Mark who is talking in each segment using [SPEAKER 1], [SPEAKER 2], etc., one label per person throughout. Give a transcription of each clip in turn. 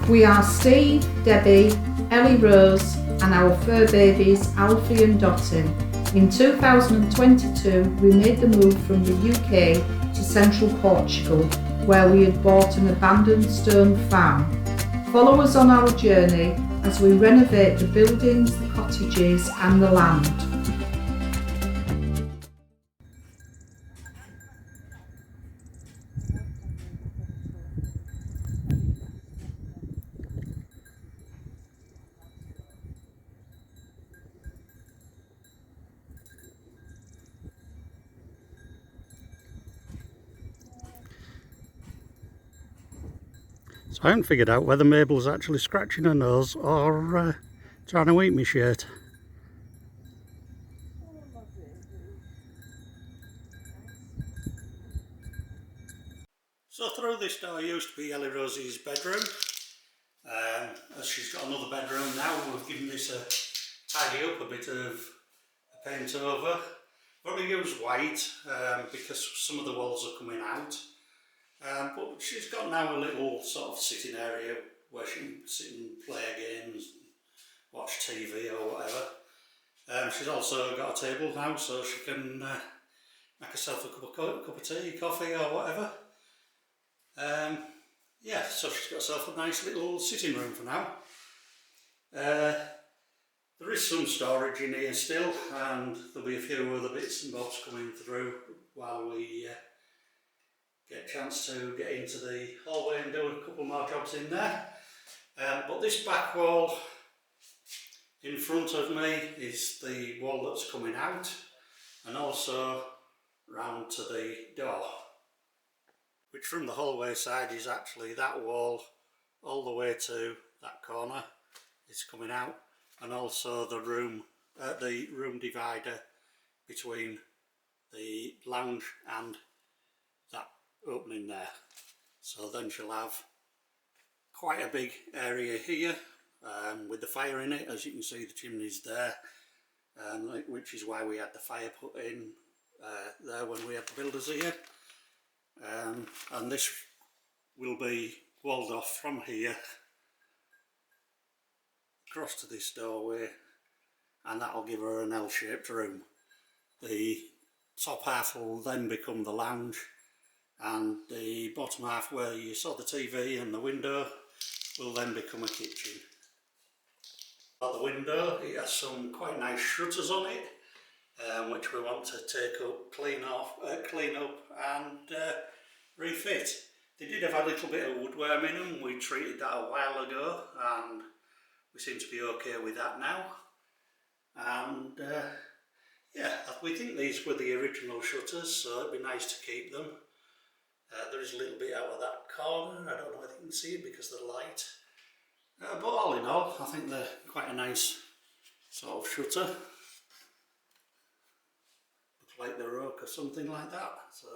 [SPEAKER 1] We are Steve, Debbie, Ellie Rose and our fur babies Alfie and Dottie. In 2022 we made the move from the UK to central Portugal, where we had bought an abandoned stone farm. Follow us on our journey as we renovate the buildings, the cottages and the land.
[SPEAKER 2] So I haven't figured out whether Mabel's actually scratching her nose or trying to eat my shirt. So through this door used to be Ellie Rosie's bedroom. As she's got another bedroom now, we've given this a tidy up, a bit of a paint over. We're going to use white because some of the walls are coming out. But she's got now a little sort of sitting area where she can sit and play games, watch TV or whatever. She's also got a table now so she can make herself a cup of tea, coffee or whatever. Yeah, so she's got herself a nice little sitting room for now. There is some storage in here still, and there'll be a few other bits and bobs coming through while we get a chance to get into the hallway and do a couple more jobs in there. But this back wall in front of me is the wall that's coming out, and also round to the door, which from the hallway side is actually that wall all the way to that corner is coming out, and also the room divider between the lounge and that opening there. So then she'll have quite a big area here with the fire in it. As you can see, the chimney's there, which is why we had the fire put in there when we had the builders here. And this will be walled off from here across to this doorway, and that'll give her an L-shaped room. The top half will then become the lounge, and the bottom half where you saw the TV and the window will then become a kitchen. At the window it has some quite nice shutters on it, which we want to take up, clean up and refit. They did have a little bit of woodworm in them. We treated that a while ago and we seem to be okay with that now. And yeah, we think these were the original shutters, so it'd be nice to keep them. There is a little bit out of that corner. I don't know if you can see it because of the light. But all in all, I think they're quite a nice sort of shutter. Looks like they're oak or something like that. So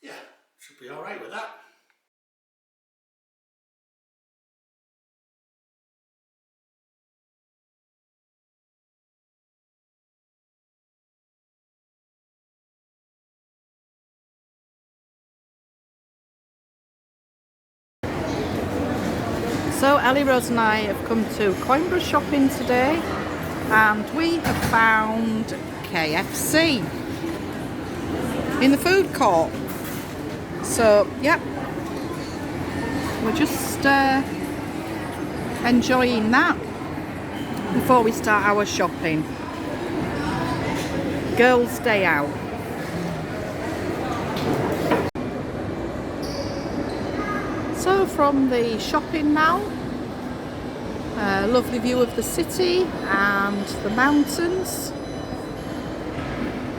[SPEAKER 2] yeah, should be alright with that.
[SPEAKER 1] So Ellie Rose and I have come to Coimbra shopping today, and we have found KFC in the food court. So yeah, we're just enjoying that before we start our shopping. Girls' day out. So from the shopping now, a lovely view of the city and the mountains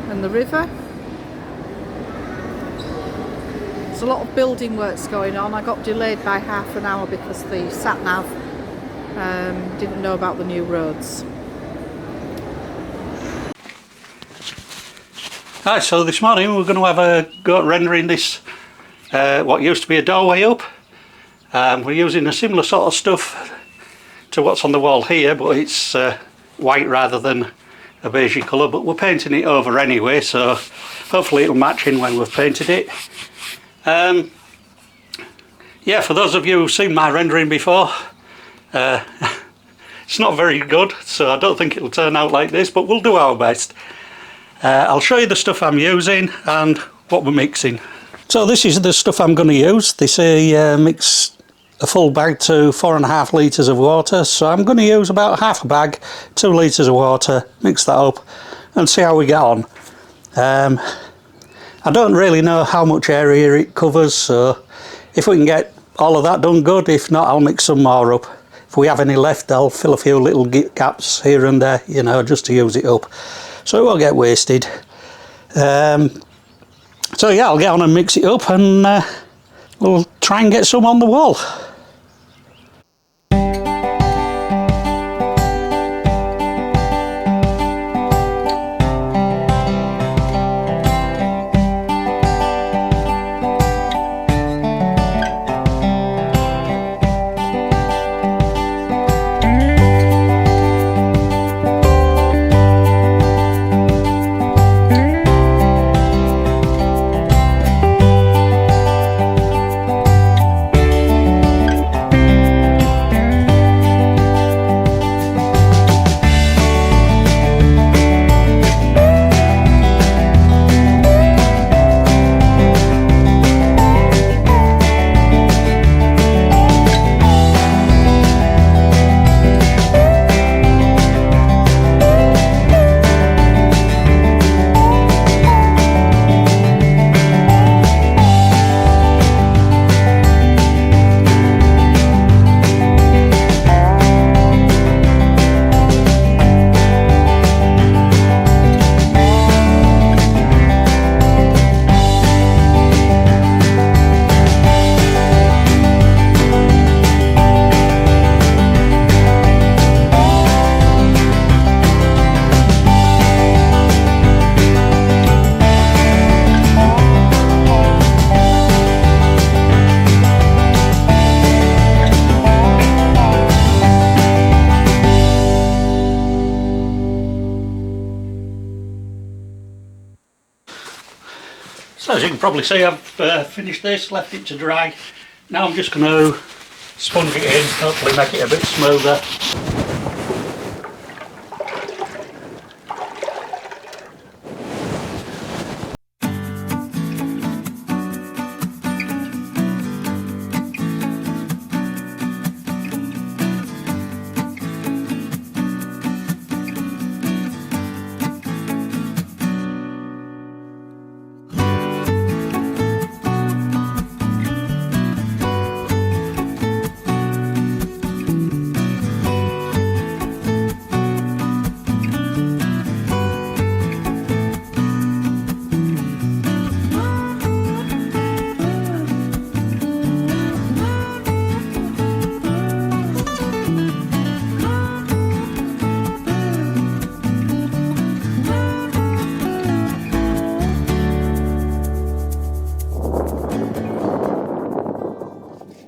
[SPEAKER 1] and the river. There's a lot of building works going on. I got delayed by half an hour because the sat-nav didn't know about the new roads.
[SPEAKER 2] Hi, so this morning we're going to have a go at rendering this, what used to be a doorway up. We're using a similar sort of stuff to what's on the wall here, but it's white rather than a beigey colour, but we're painting it over anyway, so hopefully it'll match in when we've painted it. Yeah, for those of you who've seen my rendering before, it's not very good, so I don't think it'll turn out like this, but we'll do our best. I'll show you the stuff I'm using and what we're mixing. So this is the stuff I'm going to use. They say mix a full bag to 4.5 litres of water, so I'm going to use about half a bag, 2 litres of water, mix that up and see how we get on. I don't really know how much area it covers, so if we can get all of that done, good. If not, I'll mix some more up. If we have any left, I'll fill a few little gaps here and there, you know, just to use it up, so it won't get wasted. So yeah, I'll get on and mix it up, and we'll try and get some on the wall. So as you can probably see, I've finished this, left it to dry. Now I'm just going to sponge it in, hopefully make it a bit smoother.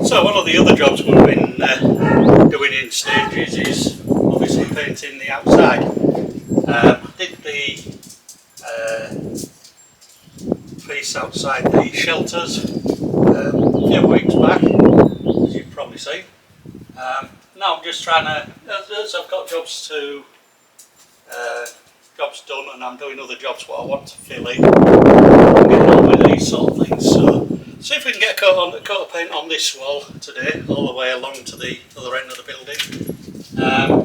[SPEAKER 2] So one of the other jobs we've been doing in stages is obviously painting the outside. I did the piece outside the shelters a few weeks back, as you've probably seen. Now I'm just trying to, as I've got jobs done and I'm doing other jobs what I want to fill in, I'm getting on with these sort of things. So see if we can get a coat of paint on this wall today, all the way along to the other end of the building. A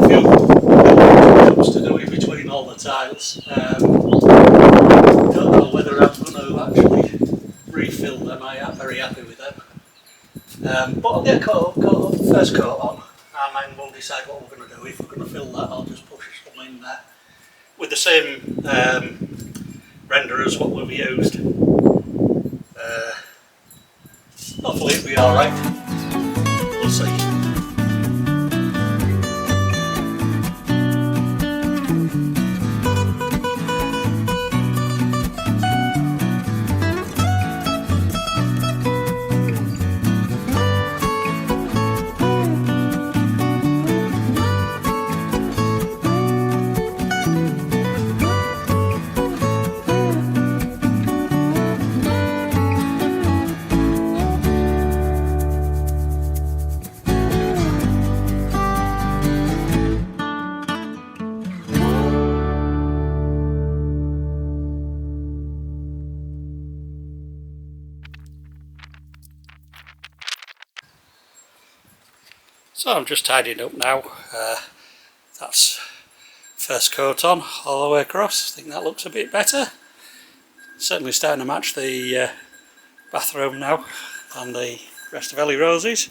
[SPEAKER 2] few jobs to do in between all the tiles. Don't know whether I'm going to actually refill them. I am very happy with them. But I'll get a first coat on, and then we'll decide what we're going to do. If we're going to fill that, I'll just push some in there with the same render as what we've used. Hopefully it'll be alright. We'll see. So I'm just tidying up now. That's first coat on all the way across. I think that looks a bit better. Certainly starting to match the bathroom now and the rest of Ellie Rose's.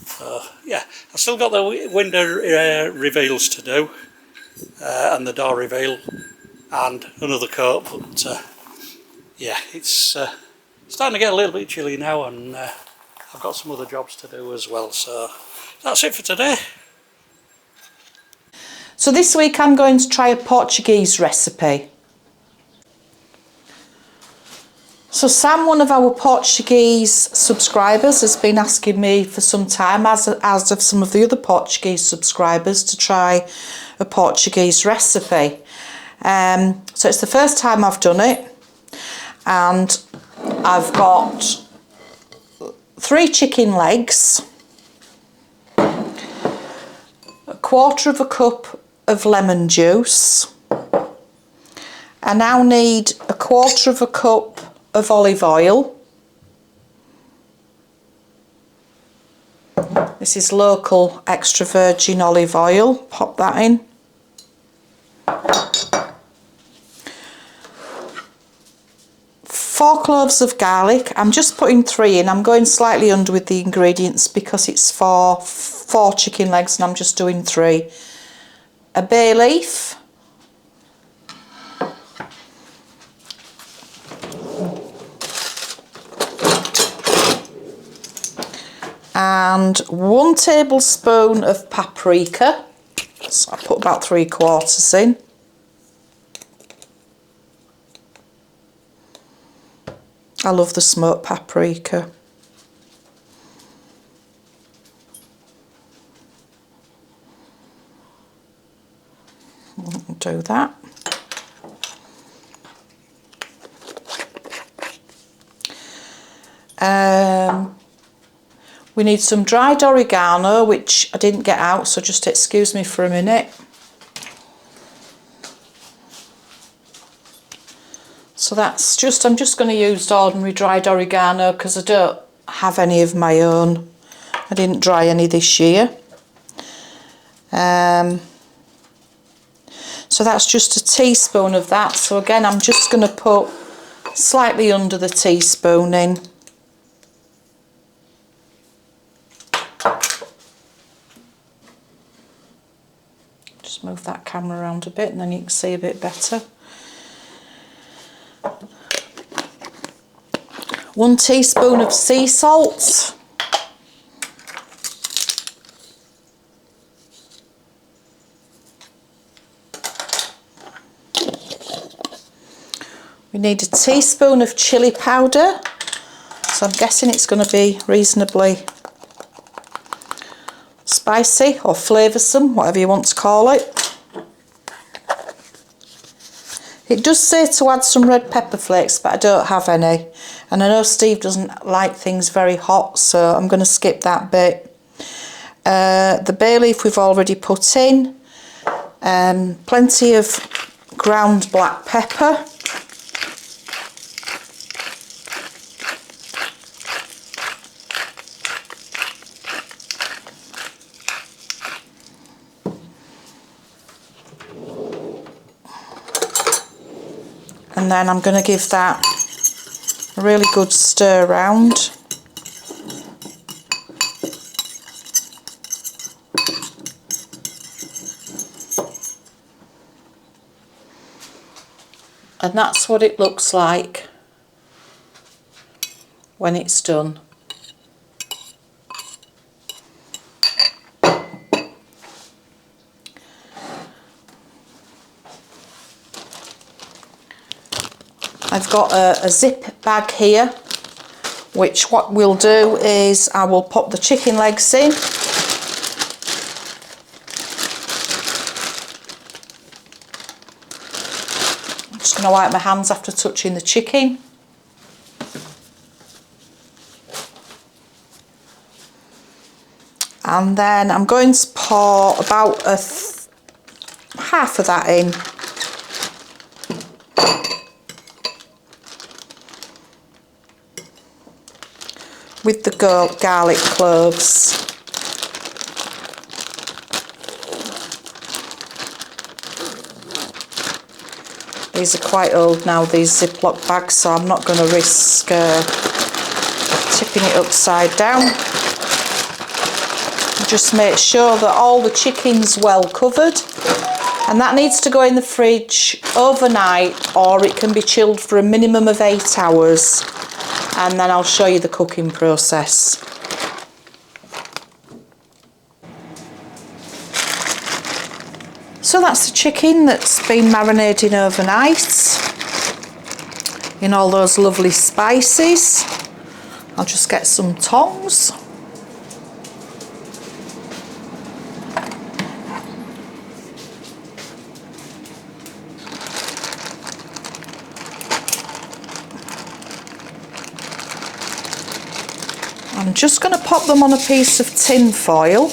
[SPEAKER 2] So yeah, I've still got the window reveals to do and the door reveal and another coat, but yeah, it's starting to get a little bit chilly now, and I've got some other jobs to do as well. So that's it for today.
[SPEAKER 1] So this week I'm going to try a Portuguese recipe. So Sam, one of our Portuguese subscribers, has been asking me for some time, as of some of the other Portuguese subscribers, to try a Portuguese recipe. So it's the first time I've done it, and I've got 3 chicken legs, a quarter of a cup of lemon juice. I now need a quarter of a cup of olive oil. This is local extra virgin olive oil. Pop that in. 4 cloves of garlic. I'm just putting 3 in. I'm going slightly under with the ingredients because it's for 4 chicken legs and I'm just doing 3. A bay leaf. And 1 tablespoon of paprika. So I put about 3/4 in. I love the smoked paprika. Do that. We need some dried oregano, which I didn't get out, so just excuse me for a minute. So that's just, I'm just going to use ordinary dried oregano because I don't have any of my own. I didn't dry any this year. So that's just a teaspoon of that. So again, I'm just going to put slightly under the teaspoon in. Just move that camera around a bit and then you can see a bit better. 1 teaspoon of sea salt. We need a teaspoon of chilli powder. So I'm guessing it's going to be reasonably spicy or flavoursome, whatever you want to call it. It does say to add some red pepper flakes, but I don't have any. And I know Steve doesn't like things very hot, so I'm going to skip that bit. The bay leaf we've already put in. Plenty of ground black pepper. And then I'm going to give that a really good stir round. And that's what it looks like when it's done. I've got a zip bag here, which what we'll do is I will pop the chicken legs in. I'm just going to wipe my hands after touching the chicken. And then I'm going to pour about half of that in. With the garlic cloves. These are quite old now, these Ziploc bags, so I'm not going to risk tipping it upside down. Just make sure that all the chicken's well covered, and that needs to go in the fridge overnight, or it can be chilled for a minimum of 8 hours, and then I'll show you the cooking process. So that's the chicken that's been marinating overnight in all those lovely spices. I'll just get some tongs. I'm just going to pop them on a piece of tin foil.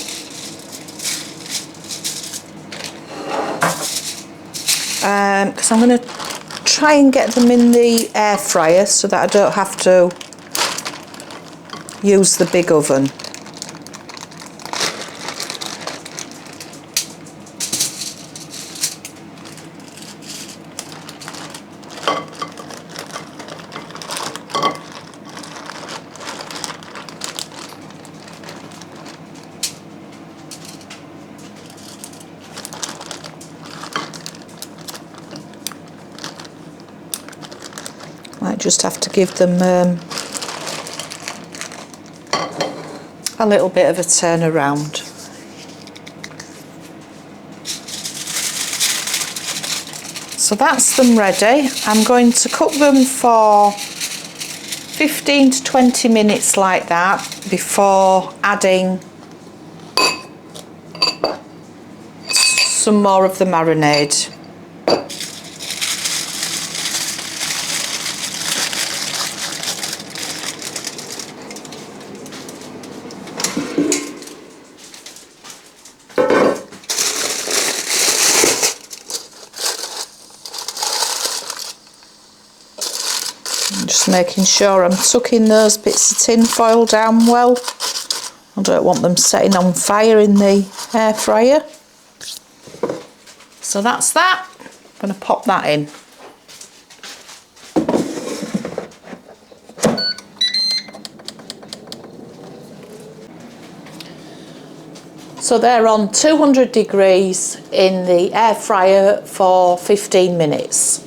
[SPEAKER 1] Because I'm going to try and get them in the air fryer so that I don't have to use the big oven. Might just have to give them a little bit of a turn around. So that's them ready. I'm going to cook them for 15 to 20 minutes like that before adding some more of the marinade. Just making sure I'm tucking those bits of tin foil down well. I don't want them setting on fire in the air fryer. So that's that. I'm going to pop that in. So they're on 200 degrees in the air fryer for 15 minutes.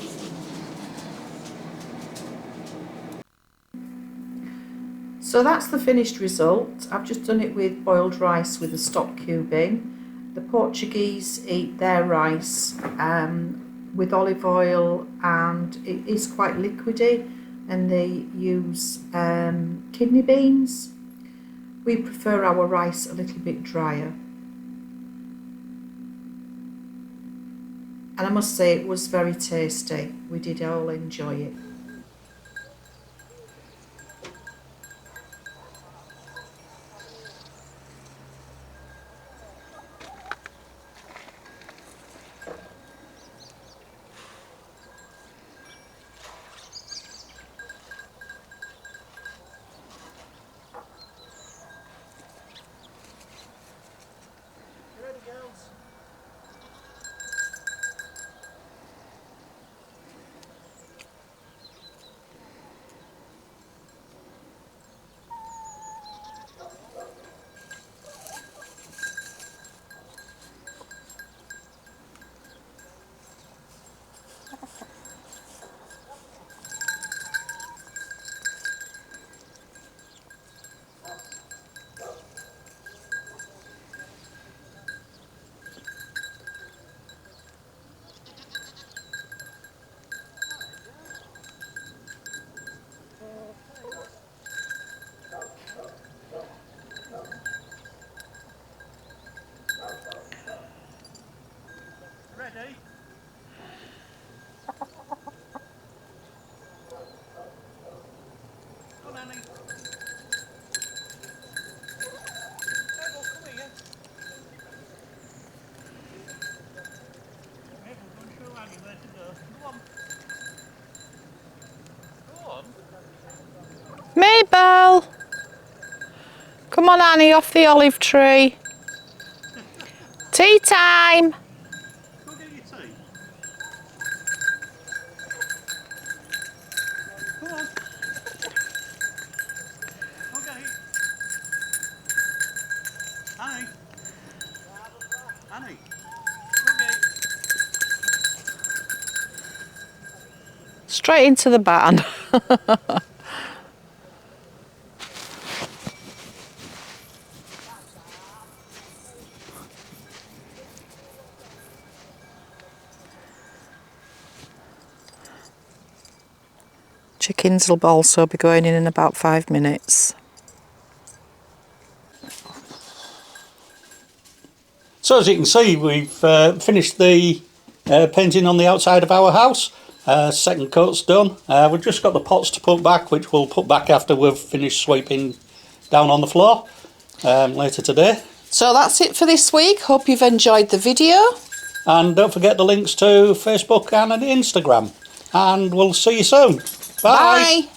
[SPEAKER 1] So that's the finished result. I've just done it with boiled rice with a stock cube in. The Portuguese eat their rice with olive oil, and it is quite liquidy, and they use kidney beans. We prefer our rice a little bit drier. And I must say it was very tasty. We did all enjoy it.
[SPEAKER 2] Ready? Come on, Annie. Mabel, come here. Mabel, go and show Annie where to go. Go on. Go on.
[SPEAKER 1] Mabel! Come on, Annie, off the olive tree. Tea time!
[SPEAKER 2] Go get your tea.
[SPEAKER 3] Straight into the barn. Chickens will also be going in about 5 minutes.
[SPEAKER 2] So as you can see, we've finished the painting on the outside of our house. Second coat's done. We've just got the pots to put back, which we'll put back after we've finished sweeping down on the floor later today.
[SPEAKER 3] So that's it for this week. Hope you've enjoyed the video.
[SPEAKER 2] And don't forget the links to Facebook and Instagram. And we'll see you soon. Bye.
[SPEAKER 3] Bye.